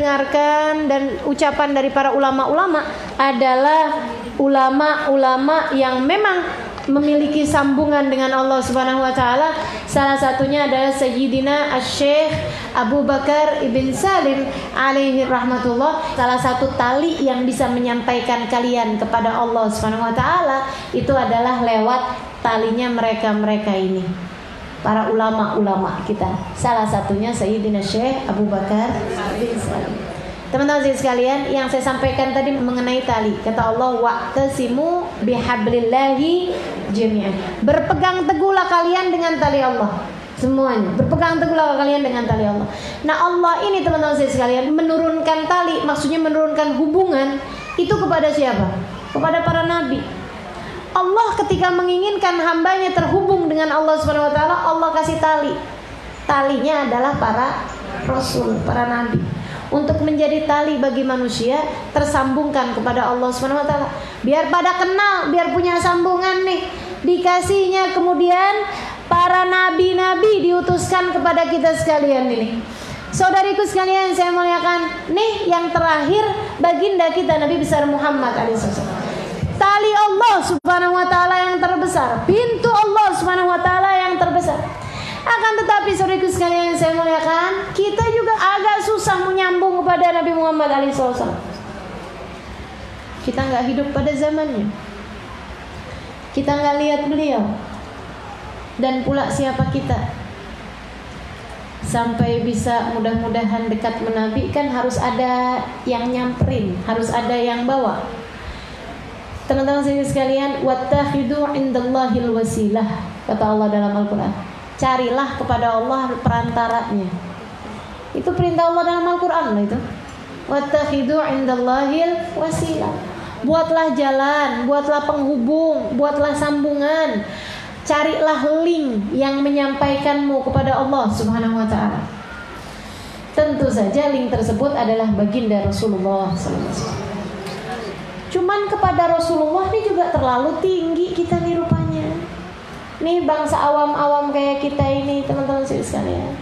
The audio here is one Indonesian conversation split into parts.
mendengarkan dan ucapan dari para ulama-ulama adalah ulama-ulama yang memang memiliki sambungan dengan Allah Subhanahu wa taala. Salah satunya adalah Sayyidina Asy-Syaikh Abu Bakar Ibn Salim alaihi rahmatullah. Salah satu tali yang bisa menyampaikan kalian kepada Allah Subhanahu wa taala itu adalah lewat talinya mereka-mereka ini, para ulama-ulama kita. Salah satunya Sayyidina Syekh Abu Bakar Ibn Salim. Teman-teman sekalian, yang saya sampaikan tadi mengenai tali, kata Allah, wa'tasimu bihablillahi jami'an. Berpegang teguhlah kalian dengan tali Allah. Semuanya, berpegang teguhlah kalian dengan tali Allah. Nah, Allah ini teman-teman sekalian menurunkan tali, maksudnya menurunkan hubungan itu kepada siapa? Kepada para nabi. Allah ketika menginginkan hambanya terhubung dengan Allah Subhanahu wa taala, Allah kasih tali. Talinya adalah para rasul, para nabi. Untuk menjadi tali bagi manusia tersambungkan kepada Allah Subhanahu wa taala. Biar pada kenal, biar punya sambungan nih. Dikasihnya kemudian para nabi-nabi diutuskan kepada kita sekalian ini. Saudariku sekalian, saya muliakan, nih yang terakhir baginda kita Nabi besar Muhammad alaihissalam. Tali Allah Subhanahu wa taala yang terbesar, pintu Allah Subhanahu wa taala yang terbesar. Akan tetapi saudaraku sekalian saya muliakan, kita juga agak susah menyambung kepada Nabi Muhammad alaihissalam. Kita nggak hidup pada zamannya, kita nggak lihat beliau, dan pula siapa kita sampai bisa mudah-mudahan dekat menabi. Kan harus ada yang nyamperin, harus ada yang bawa. Teman-teman sekalian, wattakhidu indallahil wasilah, kata Allah dalam Al-Quran. Carilah kepada Allah perantaranya. Itu perintah Allah dalam Al-Quran lah itu. Wattakhidu indallahil wasilah. Buatlah jalan, buatlah penghubung, buatlah sambungan. Carilah link yang menyampaikanmu kepada Allah Subhanahu wa taala. Tentu saja link tersebut adalah baginda Rasulullah SAW. Cuman kepada Rasulullah ini juga terlalu tinggi kita nih rupanya. Nih bangsa awam-awam kayak kita ini, teman-teman sekalian,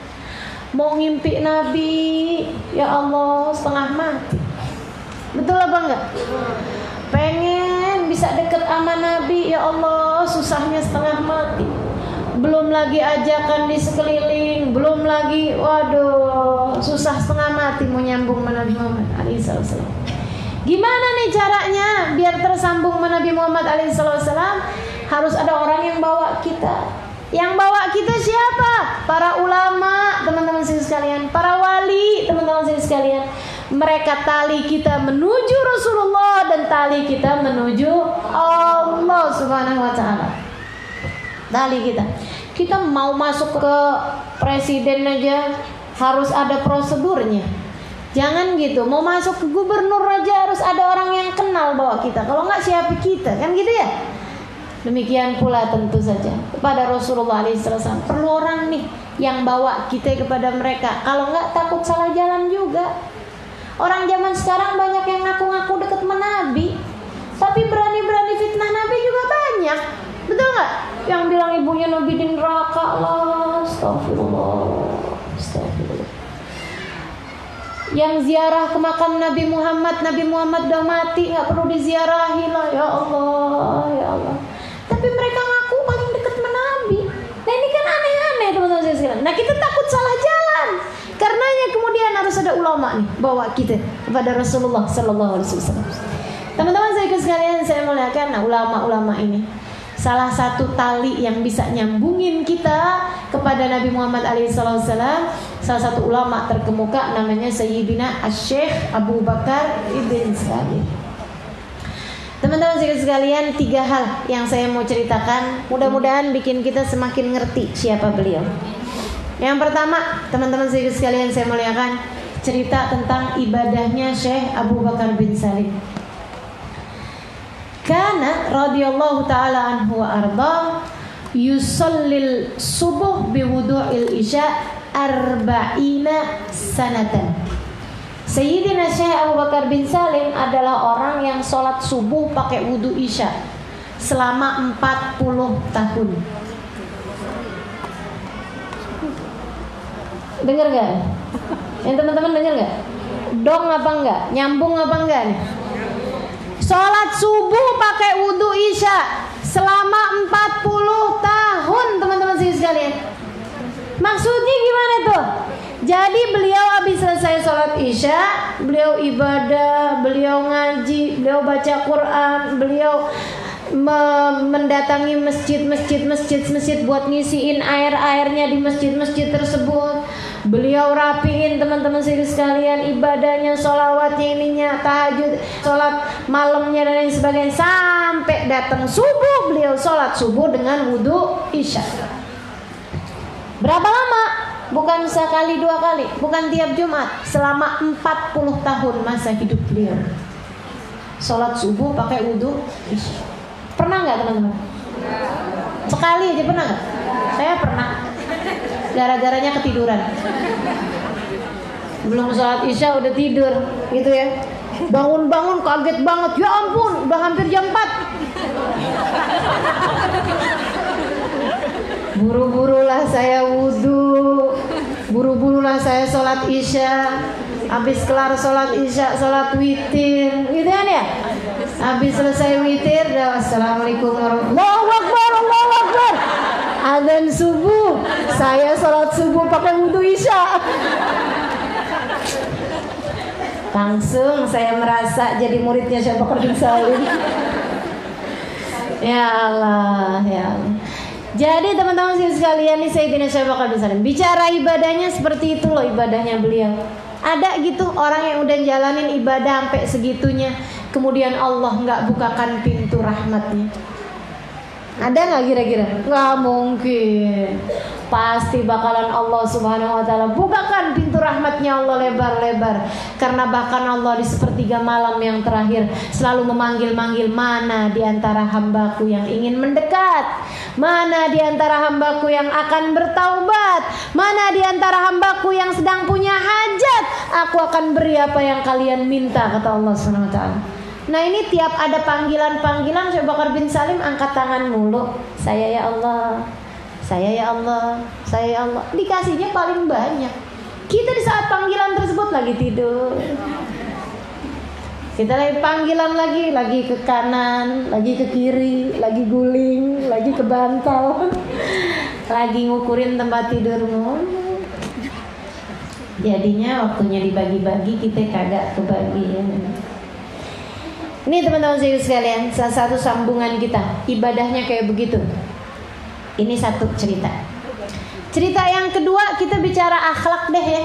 mau ngimpi Nabi, ya Allah setengah mati. Betul apa enggak? Pengen bisa deket sama Nabi, ya Allah susahnya setengah mati. Belum lagi ajakan di sekeliling, belum lagi, waduh, susah setengah mati mau nyambung sama Nabi Muhammad alaihissalam. Gimana nih caranya biar tersambung sama Nabi Muhammad alaihissalam? Harus ada orang yang bawa kita. Yang bawa kita siapa? Para ulama, teman-teman sekalian, para wali, teman-teman sekalian. Mereka tali kita menuju Rasulullah dan tali kita menuju Allah Subhanahu wa taala. Tali kita. Kita mau masuk ke presiden aja harus ada prosedurnya. Jangan gitu, mau masuk ke gubernur aja harus ada orang yang kenal bawa kita. Kalau enggak siapa kita, kan gitu ya. Demikian pula tentu saja kepada Rasulullah SAW. Perlu orang nih yang bawa kita kepada mereka. Kalau enggak takut salah jalan juga. Orang zaman sekarang banyak yang ngaku-ngaku dekat sama Nabi, tapi berani-berani fitnah Nabi juga banyak. Betul enggak? Yang bilang ibunya Nabi di neraka lah. Astagfirullah. Astagfirullah. Yang ziarah ke makam Nabi Muhammad udah mati, nggak perlu diziarahi lah, ya Allah, ya Allah. Tapi mereka ngaku paling dekat sama Nabi. Nah ini kan aneh-aneh teman-teman sekalian. Nah kita takut salah jalan, karenanya kemudian harus ada ulama nih bawa kita kepada Rasulullah Sallallahu Alaihi Wasallam. Teman-teman sekalian saya muliakan, nah ulama-ulama ini salah satu tali yang bisa nyambungin kita kepada Nabi Muhammad alaihissalam. Salah satu ulama terkemuka namanya Sayyidina Asy-Syaikh Abu Bakar Ibn Salim. Teman-teman sekalian, 3 hal yang saya mau ceritakan, mudah-mudahan bikin kita semakin ngerti siapa beliau. Yang pertama, teman-teman sekalian saya muliakan, cerita tentang ibadahnya Syekh Abu Bakar bin Salim. Kana radhiyallahu taala anhu wa arda yusallil subuh biwudu'il isya arba'ina sanatan. Sayyidina Syekh Abu Bakar bin Salim adalah orang yang sholat subuh pakai wudu isya selama 40 tahun. Dengar gak? Yang teman-teman dengar gak? Dong apa enggak? Nyambung apa enggak nih? Sholat subuh pakai wudhu isya selama 40 tahun teman-teman sekalian. Maksudnya gimana tuh? Jadi beliau habis selesai sholat isya, beliau ibadah, beliau ngaji, beliau baca Quran, beliau mendatangi masjid buat ngisiin airnya di masjid tersebut. Beliau rapiin teman-teman sekalian ibadahnya, sholawatnya, ininya, tahajud, sholat malamnya dan lain sebagainya. Sampai datang subuh beliau sholat subuh dengan wudhu isya. Berapa lama? Bukan sekali dua kali, bukan tiap Jumat, selama 40 tahun masa hidup beliau sholat subuh pakai wudhu isya. Pernah nggak teman-teman? Sekali aja pernah nggak? Saya pernah. Gara-garanya ketiduran. Belum sholat isya udah tidur, gitu ya. Bangun-bangun kaget banget. Ya ampun, udah hampir jam 4. Buru-burulah saya wudhu, buru-burulah saya sholat isya. Habis kelar sholat isya, sholat witir, gitu kan ya? Habis selesai witir, assalamualaikum warahmatullahi wabarakatuh, Allahu Akbar. Adzan subuh, saya sholat subuh pakai wudhu isya. Langsung saya merasa jadi muridnya Syekh Bakar bin Salim. Ya Allah, ya Allah. Jadi teman-teman sekalian, ini Sayyidina Syekh Bakar bin Salim bicara ibadahnya seperti itu loh, ibadahnya beliau. Ada gitu orang yang udah jalanin ibadah sampai segitunya, kemudian Allah nggak bukakan pintu rahmatnya. Ada nggak kira-kira? Nggak mungkin. Pasti bakalan Allah Subhanahu Wa Taala bukakan pintu rahmatnya Allah lebar-lebar. Karena bahkan Allah di sepertiga malam yang terakhir selalu memanggil-manggil, mana di antara hambaku yang ingin mendekat, mana di antara hambaku yang akan bertaubat, mana di antara hambaku yang sedang punya hajat, aku akan beri apa yang kalian minta, kata Allah Subhanahu Wa Taala. Nah ini tiap ada panggilan-panggilan Syekh Bakar bin Salim angkat tangan mulu. Saya ya Allah, saya ya Allah, saya ya Allah. Dikasihnya paling banyak. Kita di saat panggilan tersebut lagi tidur. Kita lagi panggilan lagi ke kanan, lagi ke kiri, lagi guling, lagi ke bantal, lagi ngukurin tempat tidurmu. Jadinya waktunya dibagi-bagi kita kagak kebagi. Ini teman-teman sekalian, salah satu sambungan kita, ibadahnya kayak begitu. Ini satu cerita. Cerita yang kedua kita bicara akhlak deh ya.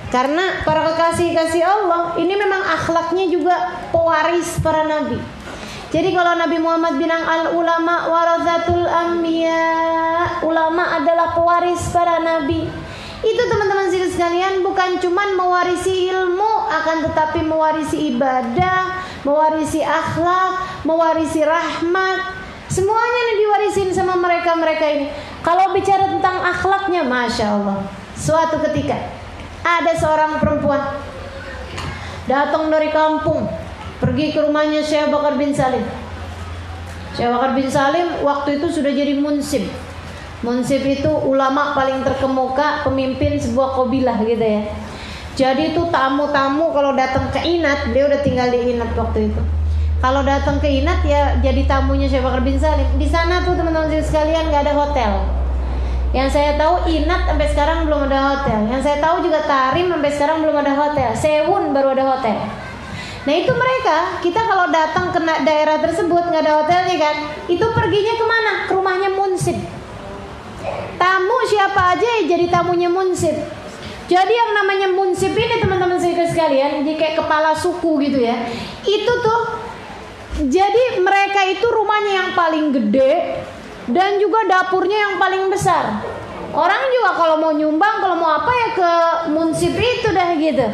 Karena para kekasih-kasih Allah ini memang akhlaknya juga pewaris para nabi. Jadi kalau Nabi Muhammad bilang al ulama warathatul anbiya, ulama adalah pewaris para nabi. Itu teman-teman sekalian bukan cuman mewarisi ilmu, akan tetapi mewarisi ibadah, mewarisi akhlak, mewarisi rahmat. Semuanya yang diwarisin sama mereka-mereka ini. Kalau bicara tentang akhlaknya, Masya Allah. Suatu ketika ada seorang perempuan datang dari kampung, pergi ke rumahnya Syekh Bakar bin Salim. Syekh Bakar bin Salim waktu itu sudah jadi munsib. Munsib itu ulama paling terkemuka, pemimpin sebuah kabilah gitu ya. Jadi itu tamu-tamu kalau datang ke Inat, beliau udah tinggal di Inat waktu itu. Kalau datang ke Inat ya jadi tamunya Syekh Bakar bin Salim. Di sana tuh teman-teman sekalian nggak ada hotel. Yang saya tahu Inat sampai sekarang belum ada hotel. Yang saya tahu juga Tarim sampai sekarang belum ada hotel. Sewun baru ada hotel. Nah itu mereka, kita kalau datang ke daerah tersebut nggak ada hotelnya kan, itu perginya kemana? Ke rumahnya munsib. Tamu siapa aja ya jadi tamunya munsib. Jadi yang namanya munsib ini teman-teman sekalian, jadi kayak kepala suku gitu ya. Itu tuh, jadi mereka itu rumahnya yang paling gede dan juga dapurnya yang paling besar. Orang juga kalau mau nyumbang, kalau mau apa ya ke munsib itu dah gitu.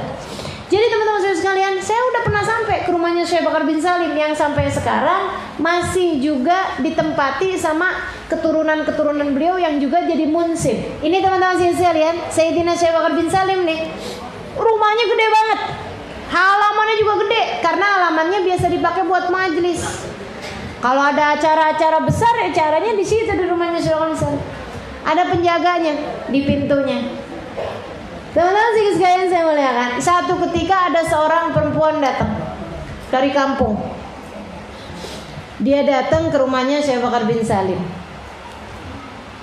Jadi teman-teman sekalian, saya udah pernah sampai ke rumahnya Syekh Bakar bin Salim yang sampai sekarang masih juga ditempati sama keturunan-keturunan beliau yang juga jadi munsib. Ini teman-teman sekalian, Sayyidina Syekh Bakar bin Salim nih, rumahnya gede banget, halamannya juga gede karena halamannya biasa dipakai buat majelis. Kalau ada acara-acara besar ya caranya di situ di rumahnya Syekh Bakar bin Salim. Ada penjaganya di pintunya. Teman-teman sekalian saya muliakan, satu ketika ada seorang perempuan datang dari kampung. Dia datang ke rumahnya Syekh Bakar bin Salim.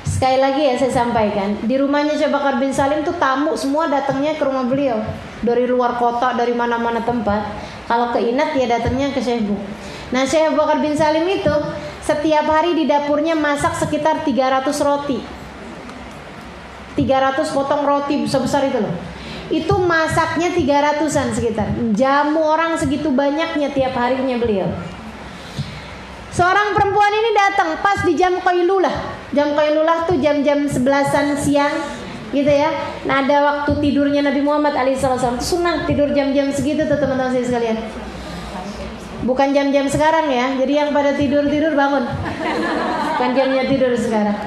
Sekali lagi ya saya sampaikan, di rumahnya Syekh Bakar bin Salim tuh tamu semua datangnya ke rumah beliau dari luar kota, dari mana-mana tempat. Kalau keinat dia datangnya ke Syekh Bu. Nah, Syekh Bakar bin Salim itu setiap hari di dapurnya masak sekitar 300 roti. 300 potong roti besar-besar itu loh. Itu masaknya 300-an sekitar. Jamu orang segitu banyaknya tiap harinya beliau. Seorang perempuan ini datang pas di jam qailulah. Jam qailulah tuh jam-jam 11-an siang gitu ya. Nah, ada waktu tidurnya Nabi Muhammad alaihissalam. Itu sunnah tidur jam-jam segitu tuh teman-teman saya sekalian. Bukan jam-jam sekarang ya. Jadi yang pada tidur-tidur bangun. Bukan jamnya tidur sekarang.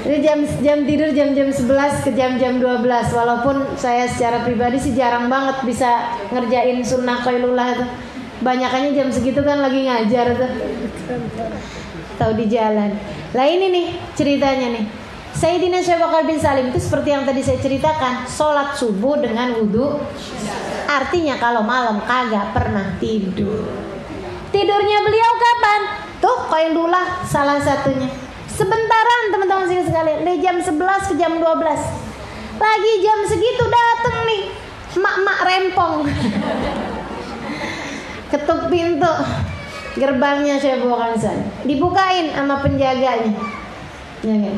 Jadi jam tidur jam-jam 11 ke jam-jam 12. Walaupun saya secara pribadi sih jarang banget bisa ngerjain sunnah qailulah itu. Banyakannya jam segitu kan lagi ngajar tuh. Tahu di jalan. Lah ini nih ceritanya nih. Sayyidina Syekh Bakar bin Salim itu seperti yang tadi saya ceritakan, sholat subuh dengan wudu. Artinya kalau malam kagak pernah tidur. Tidurnya beliau kapan? Tuh qailulah salah satunya. Sebentaran teman-teman sekalian, dari jam 11 ke jam 12. Lagi jam segitu dateng nih mak-mak rempong. Ketuk pintu gerbangnya Syekh Bakar bin Salim. Dibukain sama penjaganya. Ya kan?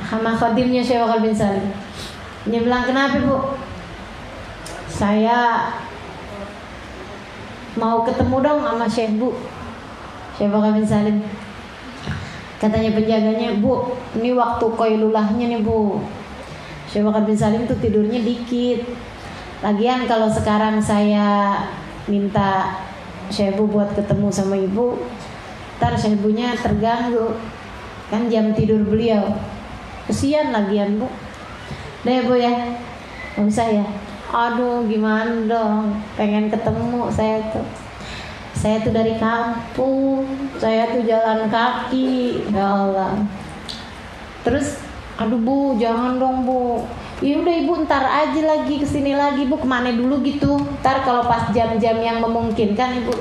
Sama khadimnya Syekh Bakar bin Salim. Dia bilang, "Kenapa, Bu?" "Saya mau ketemu dong sama Syekh, Bu." Syekh Bakar bin Salim. Katanya penjaganya, "Bu, ini waktu qailulahnya nih, Bu." Syekh Bakar bin Salim tuh tidurnya dikit. Lagian kalau sekarang saya minta Syekh Bu buat ketemu sama Ibu, ntar Syekh Bunya terganggu. Kan jam tidur beliau. Kesian lagian, Bu. Deh, Bu ya. Gak usah ya. Aduh, gimana dong. Pengen ketemu saya tuh. Saya tuh dari kampung. Saya tuh jalan kaki. Ya Allah. Terus, aduh Bu, jangan dong Bu. Ya udah Ibu ntar aja lagi kesini lagi Bu, kemana dulu gitu. Ntar kalau pas jam-jam yang memungkinkan Ibu.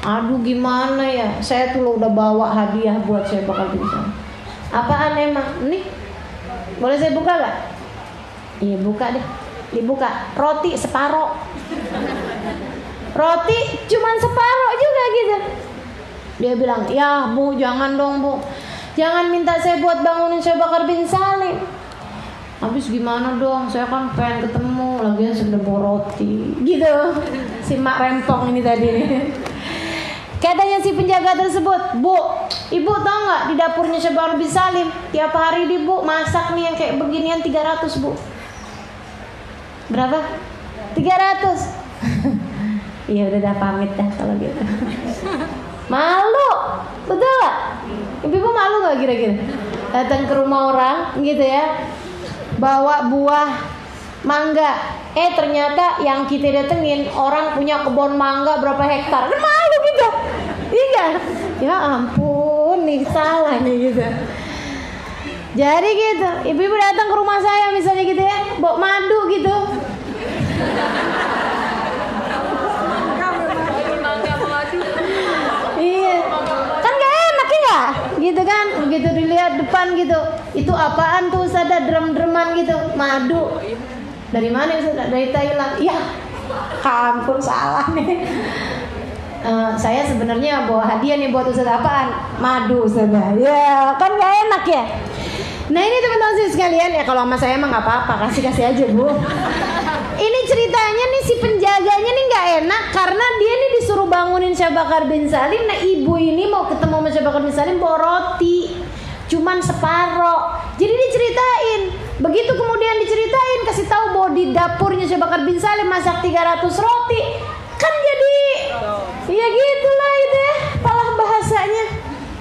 Aduh gimana ya, saya tuh udah bawa hadiah buat Syekh Bakar bin Salim. Apaan emang? Nih, boleh saya buka gak? Iya buka deh. Dibuka, roti separoh. Roti cuman separoh juga gitu. Dia bilang, "Ya Bu, jangan dong Bu. Jangan minta saya buat bangunin Syekh Bakar bin Salim. Habis gimana dong, saya kan pengen ketemu, lagian sudah bawa roti." Gitu. Si mak rempong ini tadi nih. Katanya si penjaga tersebut, "Bu, Ibu tahu nggak di dapurnya Syekh Bakar bin Salim tiap hari di Bu masak nih yang kayak beginian 300 Bu." "Berapa?" 300. Iya udah pamit dah kalau gitu. Malu, betul gak? Ibu malu gak kira-kira? Datang ke rumah orang gitu ya, bawa buah mangga. Ternyata yang kita datengin orang punya kebun mangga berapa hektar. Kan malu gitu. Iya. Ya ampun, nih salah nih gitu. Jadi gitu, ibu-ibu datang ke rumah saya misalnya gitu ya, bawa madu gitu. Iya, kan gak enak ya, gitu kan? Begitu dilihat depan gitu, itu apaan tuh Ustaz, ada drum-druman gitu, madu. Dari mana Ustaz? Dari Thailand. Ya, ampun salah nih. Saya sebenarnya bawa hadiah nih buat Ustaz, apaan? Madu Ustaz. Ya, kan gak enak ya. Nah ini teman-teman sekalian ya, kalau sama saya emang gak apa-apa, kasih aja Bu. Ini ceritanya nih si penjaganya nih gak enak karena dia nih disuruh bangunin Syekh Bakar bin Salim. Nah ibu ini mau ketemu sama Syekh Bakar bin Salim bawa roti, cuman separoh. Jadi diceritain, begitu kemudian diceritain, kasih tahu bahwa di dapurnya Syekh Bakar bin Salim masak 300 roti. Kan jadi ya gitulah itu ya, palah bahasanya.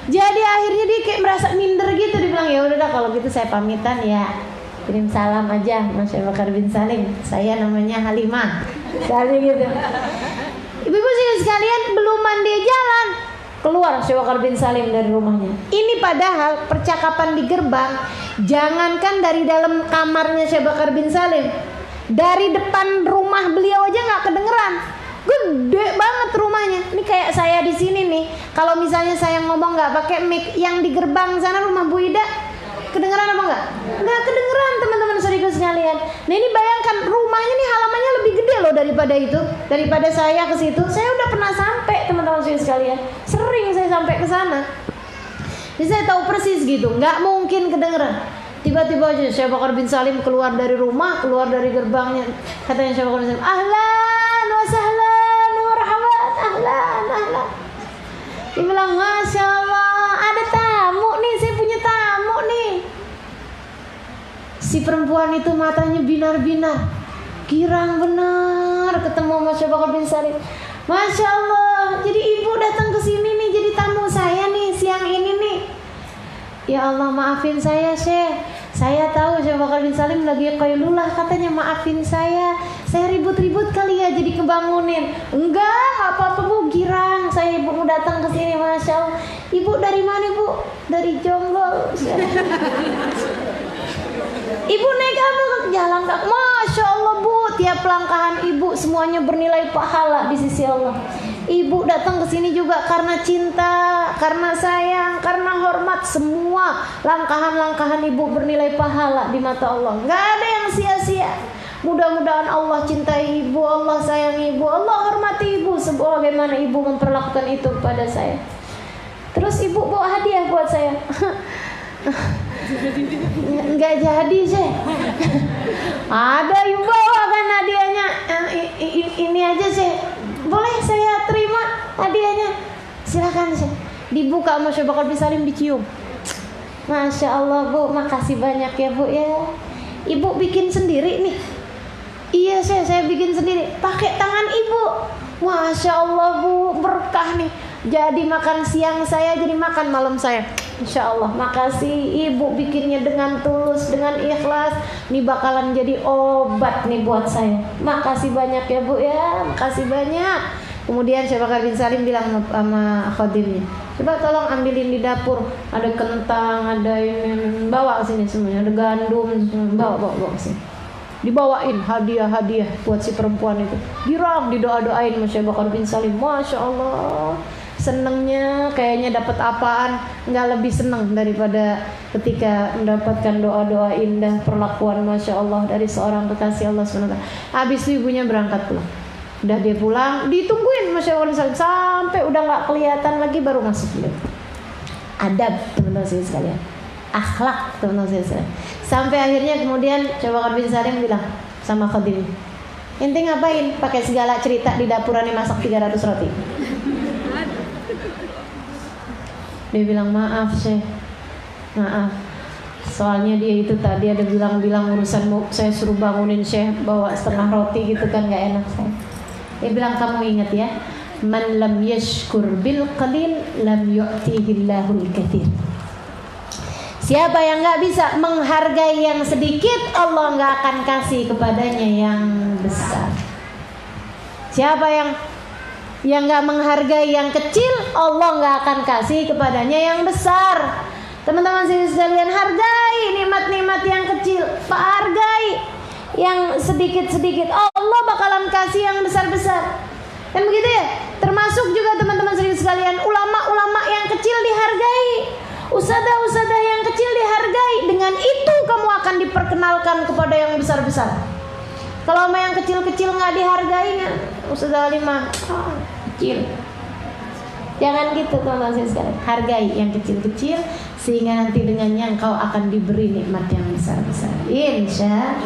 Jadi akhirnya dia kayak merasa minder gitu. Dia bilang, "Ya udah dah kalau gitu saya pamitan ya. Kirim salam aja Mas Syekh Bakar bin Salim. Saya namanya Halimah." Jadi gitu. Ibu-ibu sekalian, belum mandi jalan, keluar Syekh Bakar bin Salim dari rumahnya. Ini padahal percakapan di gerbang Jangankan dari dalam kamarnya Syekh Bakar bin Salim, dari depan rumah beliau aja nggak kedengeran. Gede banget rumahnya. Ini kayak saya di sini nih. Kalau misalnya saya ngomong nggak pakai mic, yang di gerbang sana rumah Bu Ida, kedengeran apa nggak? Nggak kedengeran, teman-teman saudara sekalian. Nah ini bayangkan, rumahnya nih halamannya lebih gede loh daripada itu, daripada saya ke situ. Saya udah pernah sampai, teman-teman saudara sekalian. Sering saya sampai ke sana. Jadi saya tahu persis gitu. Nggak mungkin kedengeran. Tiba-tiba aja Syekh Bakar bin Salim keluar dari rumah, keluar dari gerbangnya. Katanya Syekh Bakar bin Salim, ahlan wa sahlan wa marhaban, ahlan. Dia bilang, Masya Allah, ada tamu nih, saya punya tamu nih. Si perempuan itu matanya binar-binar, girang benar ketemu sama Syekh Bakar bin Salim. Masya Allah, jadi ibu datang ke sini nih, jadi tamu saya nih siang ini nih. Ya Allah, maafin saya Syekh. Saya tahu Syekh Bakar bin Salim lagi qailulah, katanya maafin saya ribut-ribut kali ya jadi kebangunin. Enggak apa-apa Bu, girang. Saya ibu mau datang ke sini, Masya Allah. Ibu dari mana Bu? Dari Jonggol. Ibu naik apa? Jalan kaki. Masya Allah Bu, tiap langkahan ibu semuanya bernilai pahala di sisi Allah. Ibu datang ke sini juga karena cinta, karena sayang, karena hormat. Semua langkahan-langkahan ibu bernilai pahala di mata Allah. Gak ada yang sia-sia. Mudah-mudahan Allah cintai ibu, Allah sayangi ibu, Allah hormati ibu sebagaimana ibu memperlakukan itu kepada saya. Terus ibu bawa hadiah buat saya. Nggak jadi sih. Ada yang bawa kan hadiahnya. Ini aja sih. Boleh saya terima hadiahnya? Silakan sih. Dibuka sama Syekh Bakar bin Salim, dicium. Masya Allah Bu, makasih banyak ya Bu ya. Ibu bikin sendiri nih. Iya saya bikin sendiri. Pakai tangan ibu. Masya Allah Bu, berkah nih. Jadi makan siang saya, jadi makan malam saya. Insya Allah. Makasih ibu bikinnya dengan tulus, dengan ikhlas. Ini bakalan jadi obat nih buat saya. Makasih banyak ya Bu ya. Makasih banyak. Kemudian Syekh Bakar bin Salim bilang sama khadimnya, coba tolong ambilin di dapur. Ada kentang, ada ini, bawa ke sini semuanya. Ada gandum, bawa ke sini. Dibawain hadiah-hadiah buat si perempuan itu. Girang, didoa-doain sama Syekh Bakar bin Salim. Masya Allah. Senengnya kayaknya dapat apaan nggak lebih seneng daripada ketika mendapatkan doa-doa indah, perlakuan Masya Allah dari seorang kekasih Allah SWT. Habis itu ibunya berangkat pulang. Udah dia pulang, ditungguin Masya Allah sampai udah nggak kelihatan lagi, baru masuk beliau. Adab teman-teman saya sekalian, akhlak teman-teman saya sekalian. Sampai akhirnya kemudian Syekh Bakar bin Salim bilang sama khadim, ente ngapain pakai segala cerita di dapurannya masak 300 roti? Dia bilang, maaf Syekh, maaf. Soalnya dia itu tadi ada bilang-bilang urusan saya suruh bangunin Syekh bawa setengah roti gitu kan, gak enak saya. Dia bilang, kamu ingat ya, man lam yashkur bil qalil lam yu'tihillahul katsir. Siapa yang gak bisa menghargai yang sedikit, Allah gak akan kasih kepadanya yang besar. Siapa yang gak menghargai yang kecil, Allah gak akan kasih kepadanya yang besar. Teman-teman sekalian, hargai nikmat-nikmat yang kecil, hargai yang sedikit-sedikit, Allah bakalan kasih yang besar-besar. Kan begitu ya? Termasuk juga teman-teman sekalian, ulama-ulama yang kecil dihargai, ustadzah-ustadzah yang kecil dihargai. Dengan itu kamu akan diperkenalkan kepada yang besar-besar. Kalau sama yang kecil-kecil nggak dihargai, ustadzah Halimah kecil. Jangan gitu teman-teman sekalian. Hargai yang kecil-kecil sehingga nanti dengannya engkau akan diberi nikmat yang besar-besar. Insya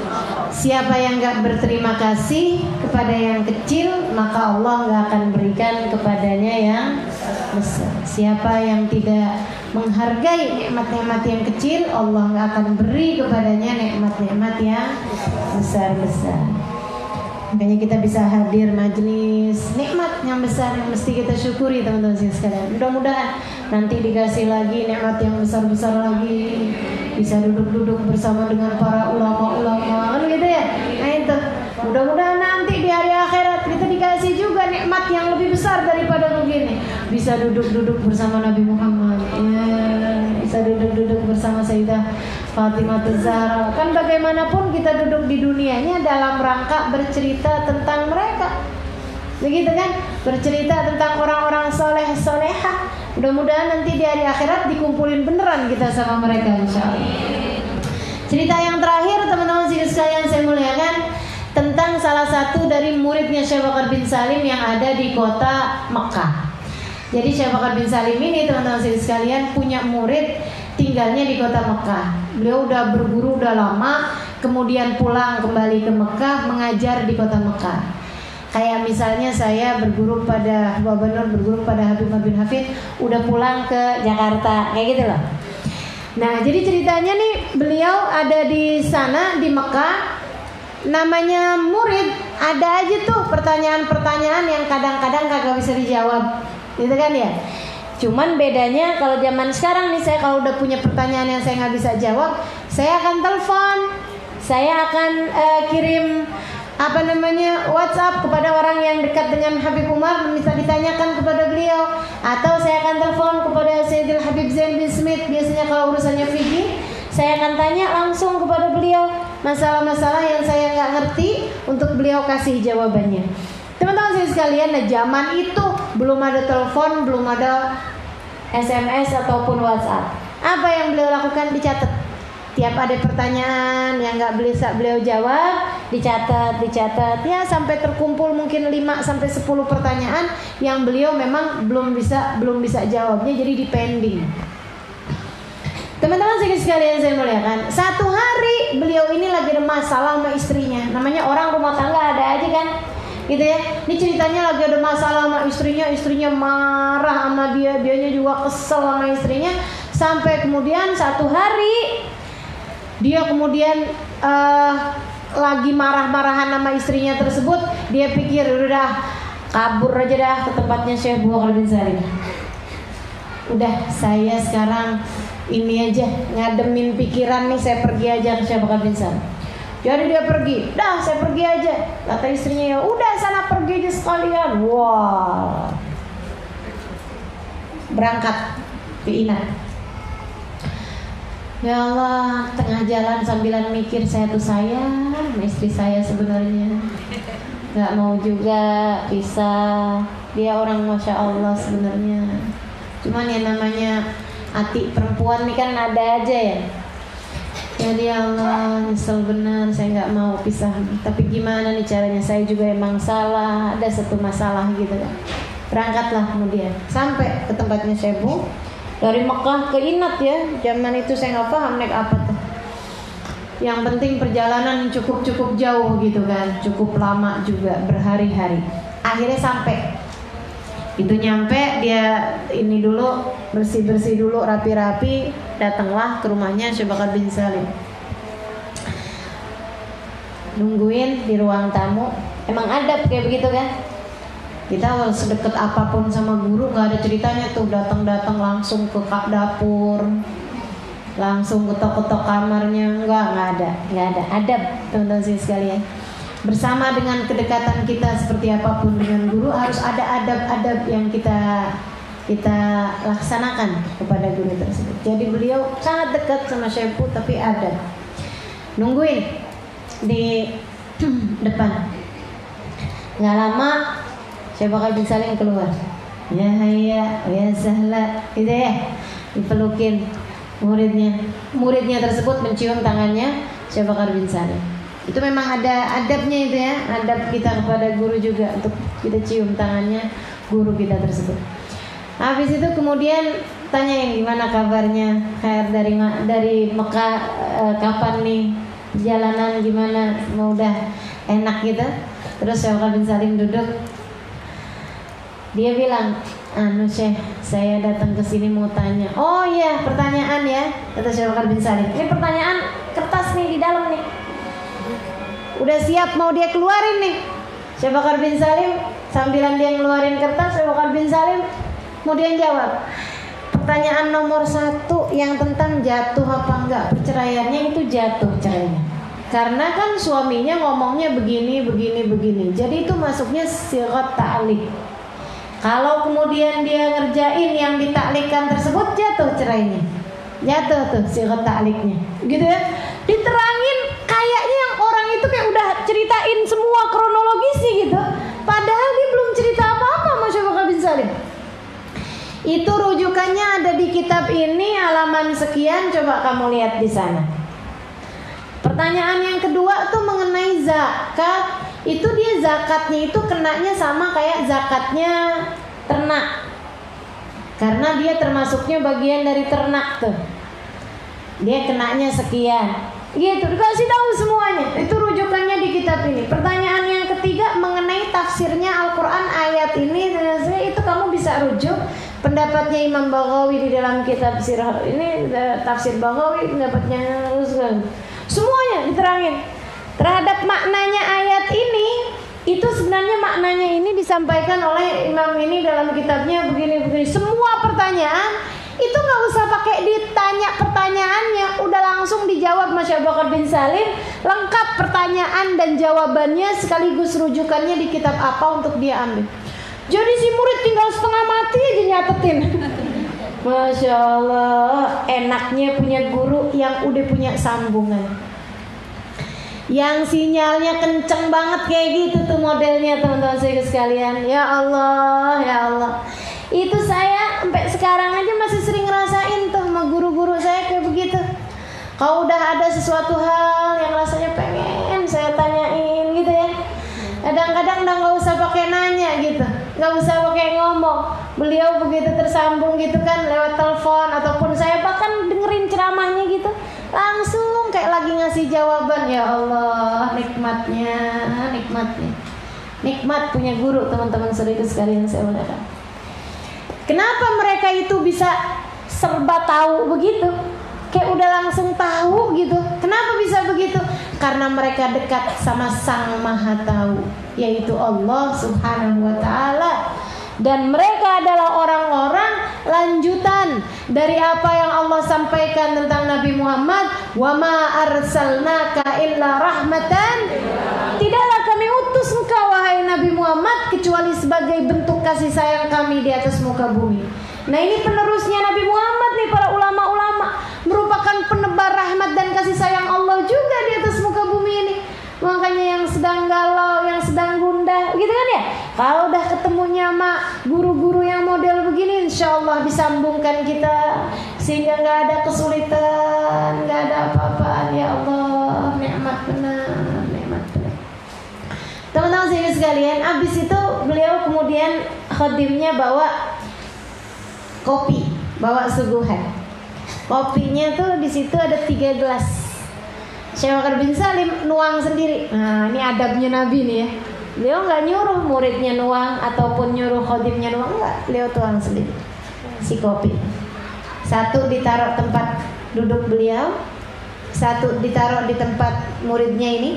siapa yang gak berterima kasih kepada yang kecil, maka Allah gak akan berikan kepadanya yang besar. Siapa yang tidak menghargai nikmat-nikmat yang kecil, Allah gak akan beri kepadanya nikmat-nikmat yang besar-besar. Makanya kita bisa hadir majelis nikmat yang besar yang mesti kita syukuri teman-teman sekalian. Mudah-mudahan nanti dikasih lagi nikmat yang besar-besar lagi, bisa duduk-duduk bersama dengan para ulama-ulama, kan gitu ya. Nah itu, mudah-mudahan nanti di hari akhirat kita dikasih juga nikmat yang lebih besar daripada begini. Bisa duduk-duduk bersama Nabi Muhammad, ya, bisa duduk-duduk bersama Sayyidah Fatimah Zahra. Kan bagaimanapun kita duduk di dunianya dalam rangka bercerita tentang mereka. Begitu kan? Bercerita tentang orang-orang soleh solehah. Mudah-mudahan nanti di hari akhirat dikumpulin beneran kita sama mereka, insyaallah. Cerita yang terakhir teman-teman sekalian saya muliakan, tentang salah satu dari muridnya Syekh Bakar bin Salim yang ada di kota Mekah. Jadi Syekh Bakar bin Salim ini teman-teman sekalian punya murid tinggalnya di kota Mekah. Beliau udah berguru udah lama, kemudian pulang kembali ke Mekah mengajar di kota Mekah. Kayak misalnya saya berguru pada Bapak Nur, berguru pada Habib bin Hafid, udah pulang ke Jakarta, kayak gitu loh. Nah, jadi ceritanya nih beliau ada di sana di Mekah. Namanya murid, ada aja tuh pertanyaan-pertanyaan yang kadang-kadang kagak bisa dijawab, gitu kan ya. Cuman bedanya kalau zaman sekarang nih, saya kalau udah punya pertanyaan yang saya nggak bisa jawab, saya akan telepon, saya akan kirim WhatsApp kepada orang yang dekat dengan Habib Umar, bisa ditanyakan kepada beliau, atau saya akan telepon kepada Sayyidil Habib Zain bin Smith. Biasanya kalau urusannya fikih, saya akan tanya langsung kepada beliau masalah-masalah yang saya nggak ngerti untuk beliau kasih jawabannya. Teman-teman sekalian, nah zaman itu belum ada telepon, belum ada SMS ataupun WhatsApp. Apa yang beliau lakukan? Dicatat. Tiap ada pertanyaan yang nggak bisa beliau jawab, dicatat ya, sampai terkumpul mungkin 5-10 pertanyaan yang beliau memang belum bisa jawabnya, jadi di pending. Teman-teman sekalian saya muliakan, satu hari beliau ini lagi ada masalah sama istrinya. Namanya orang rumah tangga ada aja kan, gitu ya. Ini ceritanya lagi ada masalah sama istrinya marah sama dianya juga kesel sama istrinya. Sampai kemudian satu hari dia kemudian lagi marah-marahan sama istrinya tersebut. Dia pikir udah kabur aja dah ke tempatnya Syekh Bakar bin Salim. Udah, saya sekarang ini aja ngademin pikiran nih, saya pergi aja ke Syekh Bakar bin Salim. Jadi dia pergi, dah saya pergi aja. Kata istrinya, ya udah sana pergi aja sekalian. Wah, berangkat ke Inat. Ya Allah, tengah jalan sambilan mikir, saya tuh sayang sama istri saya sebenarnya. Gak mau juga pisah. Dia orang Masya Allah sebenarnya. Cuman ya namanya hati perempuan nih kan ada aja ya. Jadi Allah, nyesel benar, saya gak mau pisah. Tapi gimana nih caranya, saya juga emang salah, ada satu masalah gitu kan. Berangkatlah kemudian sampai ke tempatnya Syekh. Dari Mekah ke Inat ya, zaman itu saya nggak paham naik apa tuh. Yang penting perjalanan cukup jauh gitu kan, cukup lama juga, berhari-hari. Akhirnya sampai. Itu nyampe, dia ini dulu, bersih-bersih dulu, rapi-rapi, datanglah ke rumahnya Syekh Bakar bin Salim. Nungguin di ruang tamu. Emang adab kayak begitu kan? Kita sedekat apapun sama guru, nggak ada ceritanya tuh datang langsung ke dapur, langsung ketok-ketok kamarnya, nggak ada adab, teman-teman sekalian. Bersama dengan kedekatan kita seperti apapun dengan guru, harus ada adab-adab yang kita laksanakan kepada guru tersebut. Jadi beliau sangat dekat sama Syekh, tapi adab. Nungguin di depan. Nggak lama Syekh Bakar bin Salim keluar. Ya hayya, ya sahla, gitu ya. Dipelukin muridnya tersebut mencium tangannya Syekh Bakar bin Salim. Itu memang ada adabnya itu ya, adab kita kepada guru juga untuk kita cium tangannya guru kita tersebut. Habis itu kemudian tanyain gimana kabarnya, khair dari Mekah, kapan nih perjalanan, gimana, mau udah enak gitu. Terus Syekh Bakar bin Salim duduk. Dia bilang, Syekh, saya datang ke sini mau tanya. Oh iya, pertanyaan ya, kata Syekh Bakar bin Salim. Ini pertanyaan kertas nih di dalam nih. Udah siap mau dia keluarin nih. Syekh Bakar bin Salim sambilan dia ngeluarin kertas, Syekh Bakar bin Salim kemudian jawab. Pertanyaan nomor 1 yang tentang jatuh apa enggak perceraiannya, itu jatuh cerainya. Karena kan suaminya ngomongnya begini. Jadi itu masuknya sighat ta'liq. Kalau kemudian dia ngerjain yang ditaklikan tersebut, jatuh cerainya. Jatuh tuh sigat ta'liknya. Gitu ya. Diterangin kayaknya yang orang itu kayak udah ceritain semua kronologisnya gitu. Padahal dia belum cerita apa-apa sama Syekh Bakar bin Salim. Itu rujukannya ada di kitab ini halaman sekian, coba kamu lihat di sana. Pertanyaan yang kedua tuh mengenai zakat. Itu dia zakatnya itu kenanya sama kayak zakatnya ternak. Karena dia termasuknya bagian dari ternak tuh. Dia kenanya sekian. Gitu, dikasih tahu semuanya. Itu rujukannya di kitab ini. Pertanyaan yang ketiga mengenai tafsirnya Al-Quran ayat ini. Itu kamu bisa rujuk pendapatnya Imam Baghawi di dalam kitab Sirah ini, tafsir Baghawi, pendapatnya semuanya diterangin terhadap maknanya ayat ini. Itu sebenarnya maknanya ini disampaikan oleh imam ini dalam kitabnya begini-begini. Semua pertanyaan itu nggak usah pakai ditanya pertanyaannya, udah langsung dijawab Mas Syekh Bakar bin Salim, lengkap pertanyaan dan jawabannya sekaligus rujukannya di kitab apa untuk dia ambil. Jadi si murid tinggal setengah mati aja nyatetin. Masya Allah, enaknya punya guru yang udah punya sambungan, yang sinyalnya kenceng banget kayak gitu tuh modelnya teman-teman saya sekalian. Ya Allah, ya Allah. Itu saya sampai sekarang aja masih sering ngerasain tuh sama guru-guru saya kayak begitu. Kalau udah ada sesuatu hal yang rasanya pengen saya tanyain gitu ya, kadang-kadang udah nggak usah pakai nanya gitu, nggak usah pakai ngomong. Beliau begitu tersambung gitu kan lewat telepon ataupun saya bahkan dengerin ceramahnya gitu, langsung kayak lagi ngasih jawaban. Ya Allah, nikmatnya, nikmat punya guru teman-teman saudara sekalian saya muliakan. Kenapa mereka itu bisa serba tahu begitu? Kayak udah langsung tahu gitu. Kenapa bisa begitu? Karena mereka dekat sama Sang Maha Tahu, yaitu Allah Subhanahu wa Ta'ala. Dan mereka adalah orang-orang lanjutan dari apa yang Allah sampaikan tentang Nabi Muhammad. Wa ma arsalnaka illa rahmatan. Tidaklah kami utus engkau wahai Nabi Muhammad kecuali sebagai bentuk kasih sayang kami di atas muka bumi. Nah ini penerusnya Nabi Muhammad nih, para ulama-ulama, merupakan penebar rahmat dan kasih sayang Allah juga di atas muka bumi ini. Makanya yang sedang galau, yang sedang gundah gitu kan ya, kalau udah ketemunya sama guru-guru yang model begini, insya Allah disambungkan kita sehingga gak ada kesulitan, gak ada apa-apaan. Ya Allah, nikmat benar, nikmat benar. Teman-teman sekalian, abis itu beliau kemudian khadimnya bawa kopi, bawa suguhan. Kopinya tuh di situ ada 3 gelas. Syekh Bakar bin Salim nuang sendiri. Nah, ini adabnya Nabi nih ya. Beliau nggak nyuruh muridnya nuang ataupun nyuruh khadimnya nuang, enggak. Beliau tuang sendiri si kopi. Satu ditaruh tempat duduk beliau, satu ditaruh di tempat muridnya ini.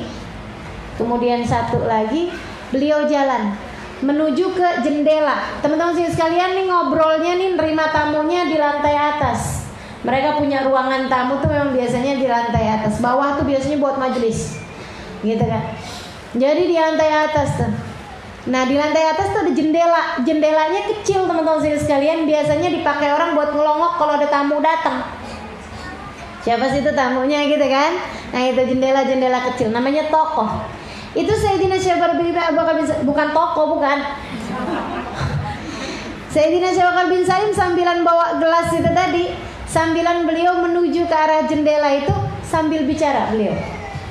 Kemudian satu lagi beliau jalan menuju ke jendela. Teman-teman sekalian nih ngobrolnya nih nerima tamunya di lantai atas. Mereka punya ruangan tamu tuh memang biasanya di lantai atas. Bawah tuh biasanya buat majelis, gitu kan. Jadi di lantai atas tuh. Nah di lantai atas tuh ada jendela. Jendelanya kecil teman-teman sekalian. Biasanya dipakai orang buat ngelongok kalau ada tamu datang. Siapa sih itu tamunya gitu kan. Nah itu jendela-jendela kecil, namanya tokoh. Itu Sayyidina Syekh Bakar bin Salim, bukan toko, bukan. Sayyidina Syekh Bakar bin Salim sambilan bawa gelas itu tadi, sambilan beliau menuju ke arah jendela itu sambil bicara beliau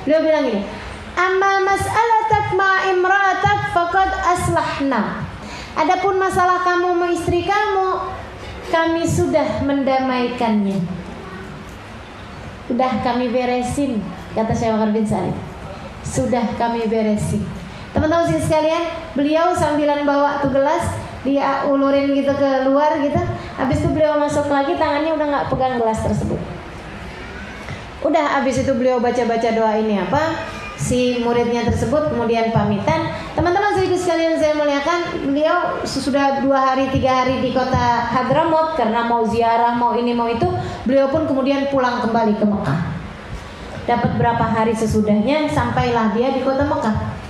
bilang gini, amma mas'alatak ma imra'atak faqad aslahna. Adapun masalah kamu sama istri kamu, kami sudah mendamaikannya. Sudah kami beresin, kata Syekh Bakar bin Salim. Sudah kami beresin. Teman-teman sekalian, beliau sambilan bawa tuh gelas, dia ulurin gitu ke luar gitu. Habis itu beliau masuk lagi, tangannya udah nggak pegang gelas tersebut. Udah habis itu beliau baca-baca doa ini apa? Si muridnya tersebut kemudian pamitan. Teman-teman sekalian saya muliakan, beliau sudah 2 hari 3 hari di kota Hadramaut karena mau ziarah, mau ini mau itu. Beliau pun kemudian pulang kembali ke Mekah. Dapat berapa hari sesudahnya sampailah dia di kota Mekah.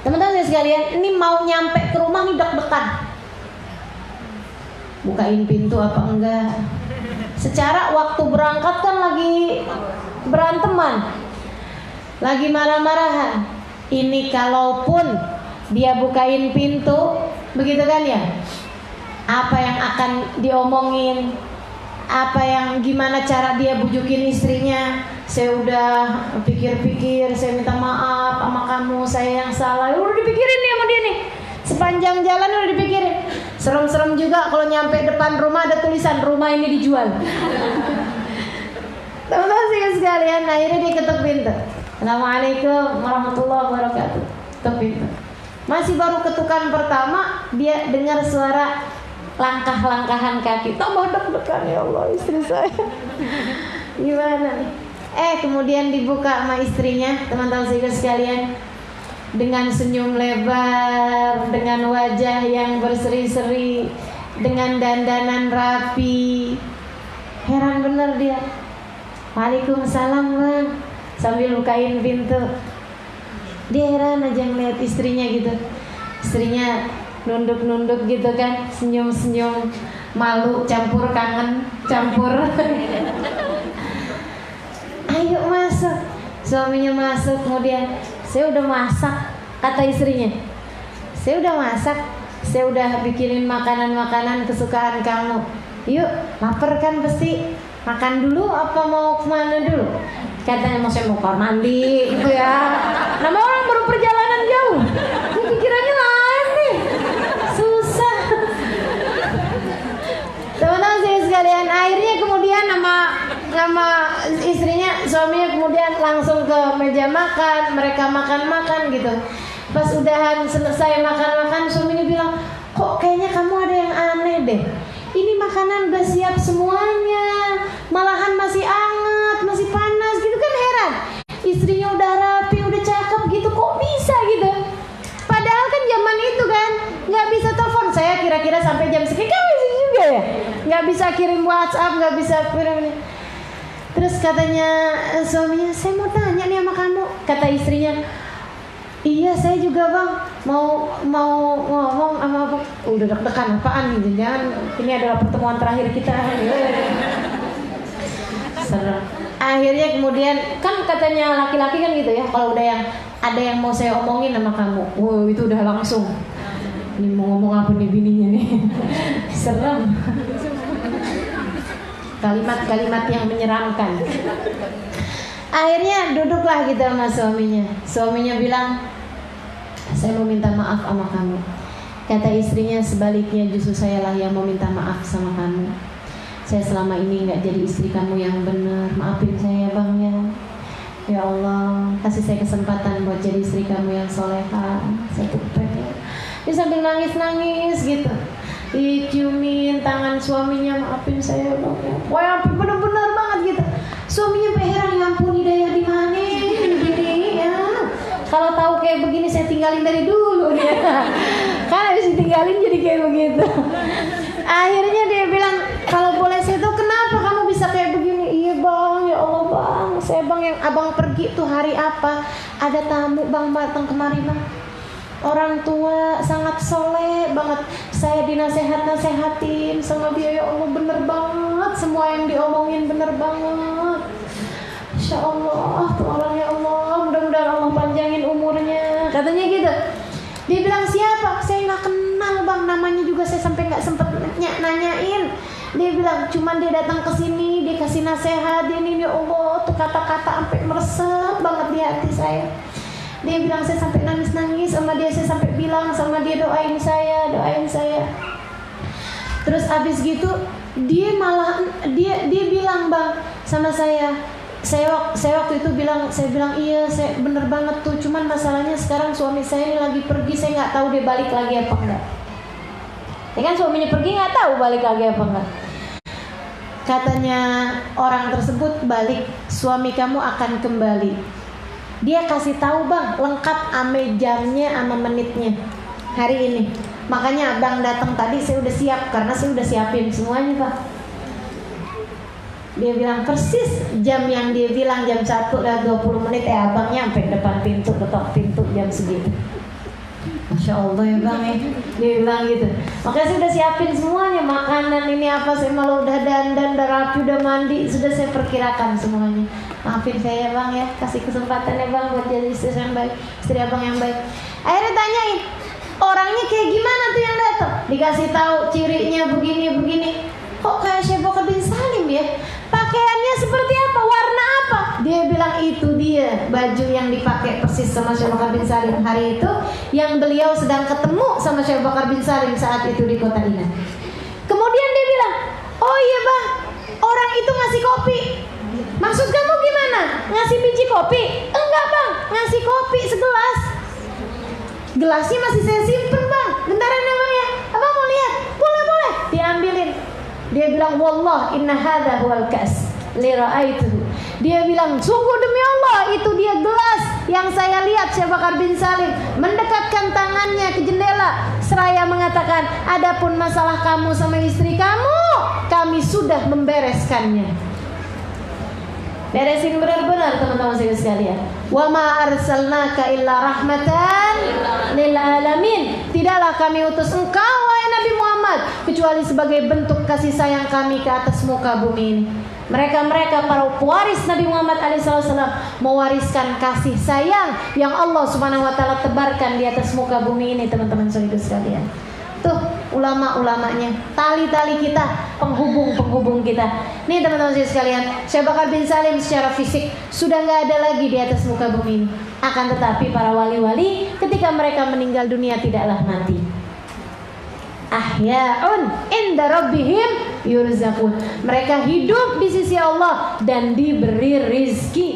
Teman-teman sekalian, ini mau nyampe ke rumah nih deg-degan. Bukain pintu apa enggak? Secara waktu berangkat kan lagi beranteman, lagi marah-marahan. Ini kalaupun dia bukain pintu, begitu kan ya, apa yang akan diomongin, apa yang gimana cara dia bujukin istrinya. Saya udah pikir-pikir, saya minta maaf sama kamu, saya yang salah. Udah dipikirin nih sama dia nih, sepanjang jalan udah dipikirin. Serem-serem juga kalau nyampe depan rumah ada tulisan rumah ini dijual. Teman-teman sekalian, akhirnya dia ketuk pintu. Assalamualaikum warahmatullahi wabarakatuh. Ketuk pintu. Masih baru ketukan pertama, dia dengar suara langkah-langkahan kaki. Tambah deg-degan, ya Allah, istri saya. Gimana nih? Kemudian dibuka sama istrinya, teman-teman sekalian, dengan senyum lebar, dengan wajah yang berseri-seri, dengan dandanan rapi. Heran bener dia. Waalaikumsalam bang, sambil bukain pintu. Dia heran aja ngeliat istrinya gitu. Istrinya nunduk-nunduk gitu kan, senyum-senyum, malu campur kangen, campur. Ayo masuk. Suaminya masuk, kemudian saya udah masak, kata istrinya. Saya udah masak, saya udah bikinin makanan-makanan kesukaan kamu. Yuk, lapar kan pasti. Makan dulu apa mau kemana dulu? Katanya mau saya mau kamar mandi gitu ya. Nama orang baru perjalanan jauh, ini pikirannya lain nih. Susah. Teman-teman saya sekalian, akhirnya kemudian nama istrinya, suaminya kemudian langsung ke meja makan. Mereka makan-makan gitu. Pas udahan selesai makan-makan, suaminya bilang, kok kayaknya kamu ada yang aneh deh. Ini makanan udah siap semuanya, malahan masih anget, masih panas gitu kan. Heran, istrinya udah rapi, udah cakep gitu, kok bisa gitu. Padahal kan zaman itu kan nggak bisa telepon. Saya kira-kira sampai jam sekian juga ya, nggak bisa kirim WhatsApp, nggak bisa kirim. Terus katanya suaminya, saya mau tanya nih sama kamu. Kata istrinya, iya saya juga bang, mau ngomong sama abang. Udah deg-degan apaan nih, jangan ini adalah pertemuan terakhir kita. Serem. Akhirnya kemudian kan katanya laki-laki kan gitu ya, kalau udah yang ada yang mau saya omongin sama kamu, itu udah langsung. Ini mau ngomong apa nih bininya nih. Serem. Kalimat-kalimat yang menyeramkan. Akhirnya duduklah gitu sama suaminya. Suaminya bilang, saya mau minta maaf sama kamu. Kata istrinya, sebaliknya justru sayalah yang mau minta maaf sama kamu. Saya selama ini gak jadi istri kamu yang benar. Maafin saya bang ya. Ya Allah, kasih saya kesempatan buat jadi istri kamu yang soleha. Saya tuh pengen. Dia sambil nangis-nangis gitu, diciumin tangan suaminya, maafin saya bang ya. Wah, bener-bener banget gitu. Suaminya heran, ya ampun, hidayah di mana ini ya. Kalau tahu kayak begini saya tinggalin dari dulu dia. Kan habis ditinggalin jadi kayak begitu. Akhirnya dia bilang, kalau boleh saya tahu kenapa kamu bisa kayak begini? Iya bang, ya Allah bang, saya bang yang abang pergi tuh hari apa? Ada tamu bang datang kemari bang. Orang tua sangat soleh banget. Saya dinasehat-nasehatin sama dia, ya Allah bener banget. Semua yang diomongin bener banget. Insya Allah tuh orang, ya Allah, mudah-mudahan Allah panjangin umurnya. Katanya gitu. Dia bilang, siapa? Saya gak kenal bang, namanya juga saya sampai gak sempet nanyain. Dia bilang, cuman dia datang ke sini, dia kasih nasihat, ini ya Allah, tuh kata-kata sampai meresap banget di hati saya. Dia bilang, saya sampai nangis-nangis sama dia, saya sampai bilang sama dia, doain saya. Terus abis gitu dia malah dia bilang bang sama saya waktu itu bilang, saya bilang iya, saya bener banget tuh, cuman masalahnya sekarang suami saya ini lagi pergi, saya nggak tahu dia balik lagi apa enggak. Ya kan suaminya pergi nggak tahu balik lagi apa enggak. Katanya orang tersebut balik, suami kamu akan kembali. Dia kasih tahu bang, lengkap ame jamnya sama menitnya hari ini. Makanya abang datang tadi saya udah siap, karena saya udah siapin semuanya pak. Dia bilang persis jam yang dia bilang, jam 1:20 abang nyampe depan pintu, ketok pintu jam segitu. Masya Allah ya bang ya. Dia bilang gitu. Makanya saya udah siapin semuanya, makanan ini apa, saya malah udah dandan, udah rapi, udah mandi, sudah saya perkirakan semuanya. Maafin saya ya bang ya, kasih kesempatan ya bang buat jadi istri yang baik, istri abang yang baik. Akhirnya tanyain, orangnya kayak gimana tuh yang datang? Dikasih tahu cirinya begini. Kok kayak Syekh Bakar bin Salim ya? Pakaiannya seperti apa? Warna apa? Dia bilang itu dia baju yang dipakai persis sama Syekh Bakar bin Salim hari itu, yang beliau sedang ketemu sama Syekh Bakar bin Salim saat itu di kota Ina. Kemudian dia bilang, oh iya bang, orang itu ngasih kopi. Maksud kamu gimana? Ngasih biji kopi? Enggak bang, ngasih kopi segelas. Gelasnya masih saya simpen bang. Bentaran ya bang ya. Abang mau lihat? Boleh. Diambilin. Dia bilang, wallah inna hadha huwal kas li ra'aituhu. Dia bilang, sungguh demi Allah itu dia gelas yang saya lihat. Syekh Bakar bin Salim mendekatkan tangannya ke jendela seraya mengatakan, adapun masalah kamu sama istri kamu, kami sudah membereskannya. Beresin benar-benar teman-teman sekalian. Wa ma arsalnaka illa rahmatan lil alamin. Tidaklah kami utus engkau wahai Nabi Muhammad kecuali sebagai bentuk kasih sayang kami ke atas muka bumi ini. Mereka para pewaris Nabi Muhammad alaihissalam mewariskan kasih sayang yang Allah Subhanahu wa taala tebarkan di atas muka bumi ini, teman-teman sekalian. Tuh ulama-ulamanya, tali-tali kita, penghubung kita. Nih teman-teman sekalian, Syekh Bakar bin Salim secara fisik sudah nggak ada lagi di atas muka bumi ini. Akan tetapi para wali-wali ketika mereka meninggal dunia tidaklah mati. Ahya'un inda rabbihim yurzaqun. Mereka hidup di sisi Allah dan diberi rizki.